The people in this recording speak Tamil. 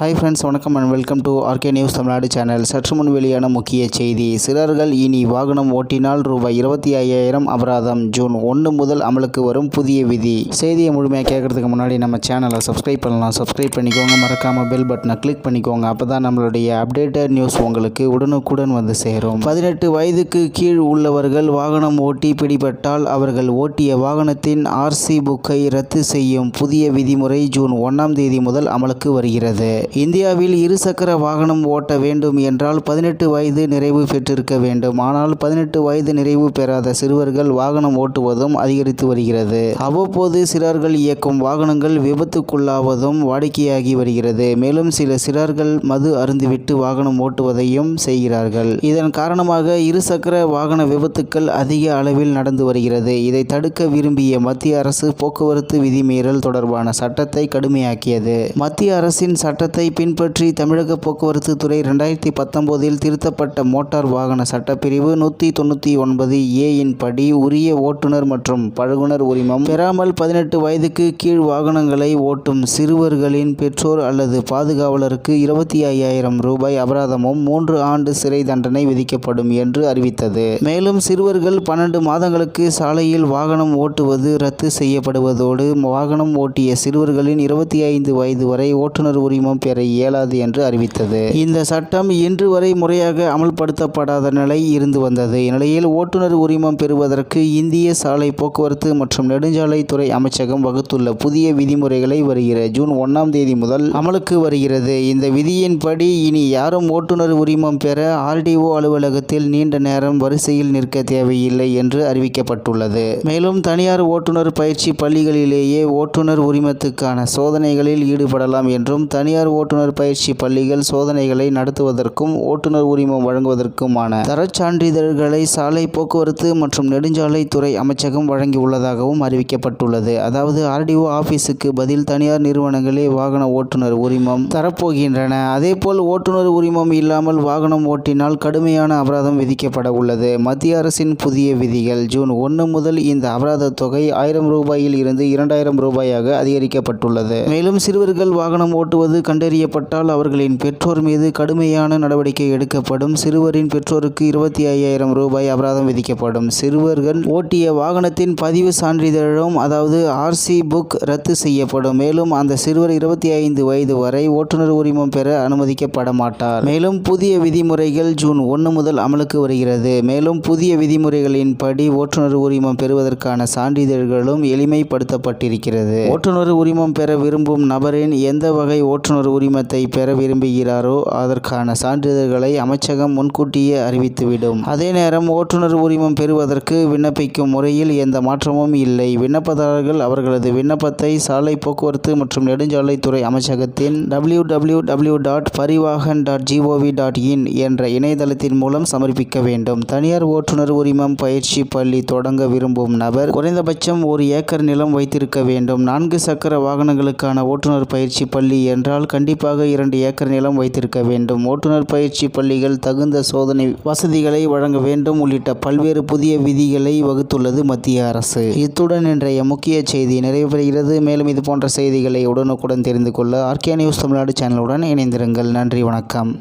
ஹாய் ஃப்ரெண்ட்ஸ், வணக்கம் and welcome to RK news Tamil Nadu channel. சற்று முன் வெளியான முக்கிய செய்தி. சிலர்கள் இனி வாகனம் ஓட்டினால் ரூபாய் 25,000 அபராதம். ஜூன் 1 முதல் அமலுக்கு வரும் புதிய விதி. செய்தியை முழுமையாக கேட்கறதுக்கு முன்னாடி நம்ம சேனலை சப்ஸ்கிரைப் பண்ணலாம். சப்ஸ்கிரைப் பண்ணிக்கோங்க. மறக்காமல் பெல் பட்டனை கிளிக் பண்ணிக்கோங்க. அப்போ தான் நம்மளுடைய அப்டேட்டட் நியூஸ் உங்களுக்கு உடனுக்குடன் வந்து சேரும். 18 வயதுக்கு கீழ் உள்ளவர்கள் வாகனம் ஓட்டி பிடிபட்டால் அவர்கள் ஓட்டிய வாகனத்தின் ஆர்சி புக்கை ரத்து செய்யும் புதிய விதிமுறை ஜூன் 1ஆம் தேதி முதல் அமலுக்கு வருகிறது. இந்தியாவில் இருசக்கர வாகனம் ஓட்ட வேண்டும் என்றால் 18 வயது நிறைவு பெற்றிருக்க வேண்டும். ஆனால் 18 வயது நிறைவு பெறாத சிறுவர்கள் வாகனம் ஓட்டுவதும் அதிகரித்து வருகிறது. அவ்வப்போது சிறார்கள் இயக்கும் வாகனங்கள் விபத்துக்குள்ளாவதும் வாடிக்கையாகி வருகிறது. மேலும் சில சிறார்கள் மது அருந்திவிட்டு வாகனம் ஓட்டுவதையும் செய்கிறார்கள். இதன் காரணமாக இருசக்கர வாகன விபத்துக்கள் அதிக அளவில் நடந்து வருகிறது. இதை தடுக்க விரும்பிய மத்திய அரசு போக்குவரத்து விதிமீறல் தொடர்பான சட்டத்தை கடுமையாக்கியது. மத்திய அரசின் சட்டத்தை பின்பற்றி தமிழக போக்குவரத்து துறை 2019இல் திருத்தப்பட்ட மோட்டார் வாகன சட்டப்பிரிவு 199A இன் படி உரிய ஓட்டுநர் மற்றும் பழகுனர் உரிமம் பெறாமல் 18 வயதுக்கு கீழ் வாகனங்களை ஓட்டும் சிறுவர்களின் பெற்றோர் அல்லது பாதுகாவலருக்கு 25,000 ரூபாய் அபராதமும் 3 ஆண்டு சிறை தண்டனை விதிக்கப்படும் என்று அறிவித்தது. மேலும் சிறுவர்கள் 12 மாதங்களுக்கு சாலையில் வாகனம் ஓட்டுவது ரத்து செய்யப்படுவதோடு வாகனம் ஓட்டிய சிறுவர்களின் 25 வயது வரை ஓட்டுநர் உரிமம் பெற இயலாது என்று அறிவித்தது. இந்த சட்டம் இன்று வரை முறையாக அமல்படுத்தப்படாத நிலை இருந்து வந்தது. இந்நிலையில் ஓட்டுநர் உரிமம் பெறுவதற்கு இந்திய சாலை போக்குவரத்து மற்றும் நெடுஞ்சாலைத்துறை அமைச்சகம் வகுத்துள்ள புதிய விதிமுறைகளை வருகிற ஜூன் 1ஆம் தேதி முதல் அமலுக்கு வருகிறது. இந்த விதியின்படி இனி யாரும் ஓட்டுநர் உரிமம் பெற ஆர்டிஓ அலுவலகத்தில் நீண்ட நேரம் வரிசையில் நிற்க தேவையில்லை என்று அறிவிக்கப்பட்டுள்ளது. மேலும் தனியார் ஓட்டுநர் பயிற்சி பள்ளிகளிலேயே ஓட்டுநர் உரிமத்துக்கான சோதனைகளில் ஈடுபடலாம் என்றும் தனியார் ஓட்டுநர் பயிற்சி பள்ளிகள் சோதனைகளை நடத்துவதற்கும் ஓட்டுநர் உரிமம் வழங்குவதற்குமான தரச் சான்றிதழ்களை சாலை போக்குவரத்து மற்றும் நெடுஞ்சாலைத்துறை அமைச்சகம் வழங்கியுள்ளதாகவும் அறிவிக்கப்பட்டுள்ளது. அதாவது ஆர்டிஓ ஆபீஸுக்கு பதில் தனியார் நிறுவனங்களே வாகன ஓட்டுநர் உரிமம் தரப்போகின்றன. அதேபோல் ஓட்டுநர் உரிமம் இல்லாமல் வாகனம் ஓட்டினால் கடுமையான அபராதம் விதிக்கப்பட உள்ளது. மத்திய அரசின் புதிய விதிகள். ஜூன் 1 முதல் இந்த அபராத தொகை 1000 ரூபாயில் இருந்து 2000 ரூபாயாக அதிகரிக்கப்பட்டுள்ளது. மேலும் சிறுவர்கள் வாகனம் ஓட்டுவது கண்டறியப்பட்டால் அவர்களின் பெற்றோர் மீது கடுமையான நடவடிக்கை எடுக்கப்படும். சிறுவரின் பெற்றோருக்கு 25,000 ரூபாய் அபராதம் விதிக்கப்படும். சிறுவர்கள் ஓட்டிய வாகனத்தின் பதிவு சான்றிதழும் அதாவது ஆர்சி புக் ரத்து செய்யப்படும். மேலும் அந்த சிறுவர் 25 வயது வரை ஓட்டுநர் உரிமம் பெற அனுமதிக்கப்பட மாட்டார். மேலும் புதிய விதிமுறைகள் ஜூன் 1 முதல் அமலுக்கு வருகிறது. மேலும் புதிய விதிமுறைகளின் படி ஓட்டுநர் உரிமம் பெறுவதற்கான சான்றிதழ்களும் எளிமைப்படுத்தப்பட்டிருக்கிறது. ஓட்டுநர் உரிமம் பெற விரும்பும் நபரின் எந்த வகை ஓட்டுநர் உரிமத்தை பெற விரும்புகிறாரோ அதற்கான சான்றிதழ்களை அமைச்சகம் முன்கூட்டியே அறிவித்துவிடும். அதே நேரம் ஓட்டுநர் உரிமம் பெறுவதற்கு விண்ணப்பிக்கும் முறையில் எந்த மாற்றமும் இல்லை. விண்ணப்பதாரர்கள் அவர்களது விண்ணப்பத்தை சாலை போக்குவரத்து மற்றும் நெடுஞ்சாலைத்துறை அமைச்சகத்தின் www.parivahan.gov.in என்ற இணையதளத்தின் மூலம் சமர்ப்பிக்க வேண்டும். தனியார் ஓட்டுநர் உரிமம் பயிற்சி பள்ளி தொடங்க விரும்பும் நபர் குறைந்தபட்சம் 1 ஏக்கர் நிலம் வைத்திருக்க வேண்டும். 4 சக்கர வாகனங்களுக்கான ஓட்டுநர் பயிற்சி பள்ளி என்றால் கண்டிப்பாக 2 ஏக்கர் நிலம் வைத்திருக்க வேண்டும். ஓட்டுநர் பயிற்சி பள்ளிகள் தகுந்த சோதனை வசதிகளை வழங்க வேண்டும் உள்ளிட்ட பல்வேறு புதிய விதிகளை வகுத்துள்ளது மத்திய அரசு. இத்துடன் இன்றைய முக்கிய செய்தி நிறைவு பெறுகிறது. மேலும் இது போன்ற செய்திகளை உடனுக்குடன் தெரிந்து கொள்ள ஆர்கே நியூஸ் தமிழ்நாடு சேனலுடன் இணைந்திருங்கள். நன்றி, வணக்கம்.